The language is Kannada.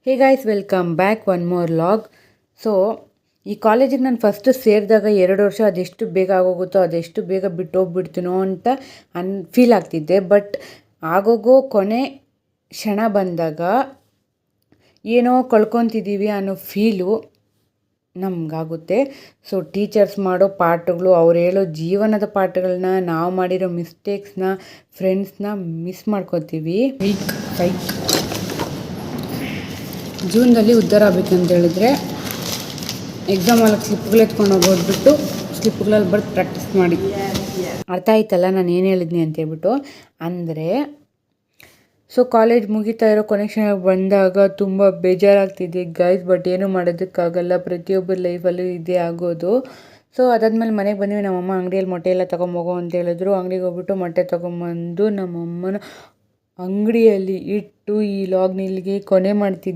ಹೇ guys, welcome back one more vlog. So ಈ ಕಾಲೇಜಿಗೆ ನಾನು ಫಸ್ಟ್ ಸೇರಿದಾಗ 2 ವರ್ಷ ಅದೆಷ್ಟು ಬೇಗ ಆಗೋಗುತ್ತೋ ಅದೆಷ್ಟು ಬೇಗ ಬಿಟ್ಟು ಹೋಗ್ಬಿಡ್ತೀನೋ ಅಂತ ಫೀಲ್ ಆಗ್ತಿದ್ದೆ. ಬಟ್ ಆಗೋಗೋ ಕೊನೆ ಕ್ಷಣ ಬಂದಾಗ ಏನೋ ಕಳ್ಕೊತಿದ್ದೀವಿ ಅನ್ನೋ ಫೀಲು ನಮಗಾಗುತ್ತೆ. ಸೊ ಟೀಚರ್ಸ್ ಮಾಡೋ ಪಾಠಗಳು, ಅವ್ರು ಹೇಳೋ ಜೀವನದ ಪಾಠಗಳನ್ನ, ನಾವು ಮಾಡಿರೋ ಮಿಸ್ಟೇಕ್ಸ್ನ, ಫ್ರೆಂಡ್ಸ್ನ ಮಿಸ್ ಮಾಡ್ಕೋತೀವಿ. ಜೂನ್ದಲ್ಲಿ ಉದ್ಧಾರ ಆಗಬೇಕಂತ ಹೇಳಿದ್ರೆ ಎಕ್ಸಾಮಲ್ಲಿ ಸ್ಲಿಪ್ಗಳು ಎತ್ಕೊಂಡು ಹೋಗ್ಬಿಟ್ಟು ಸ್ಲಿಪ್ಗಳಲ್ಲಿ ಬರ್ದು ಪ್ರಾಕ್ಟೀಸ್ ಮಾಡಿ. ಅರ್ಥ ಆಯ್ತಲ್ಲ ನಾನು ಏನು ಹೇಳಿದ್ನಿ ಅಂತೇಳ್ಬಿಟ್ಟು. ಅಂದರೆ ಸೊ ಕಾಲೇಜ್ ಮುಗಿತಾ ಇರೋ ಕೊನೆಕ್ಷನ್ ಬಂದಾಗ ತುಂಬ ಬೇಜಾರಾಗ್ತಿದೆ ಗೈಸ್. ಬಟ್ ಏನೂ ಮಾಡೋದಕ್ಕಾಗಲ್ಲ, ಪ್ರತಿಯೊಬ್ಬರ ಲೈಫಲ್ಲೂ ಇದೇ ಆಗೋದು. ಸೊ ಅದಾದ್ಮೇಲೆ ಮನೆಗೆ ಬಂದ್ವಿ. ನಮ್ಮಮ್ಮ ಅಂಗಡಿಯಲ್ಲಿ ಮೊಟ್ಟೆ ಎಲ್ಲ ತೊಗೊಂಬೋಗೋ ಅಂತ ಹೇಳಿದ್ರು. ಅಂಗಡಿಗೆ ಹೋಗ್ಬಿಟ್ಟು ಮೊಟ್ಟೆ ತೊಗೊಂಬಂದು ನಮ್ಮಮ್ಮನ ಅಂಗಡಿಯಲ್ಲಿ ಇಟ್ಟು ಈ ಲಾಗ್ನ ಇಲ್ಲಿಗೆ ಕೊನೆ ಮಾಡ್ತಿದ್ದೆ.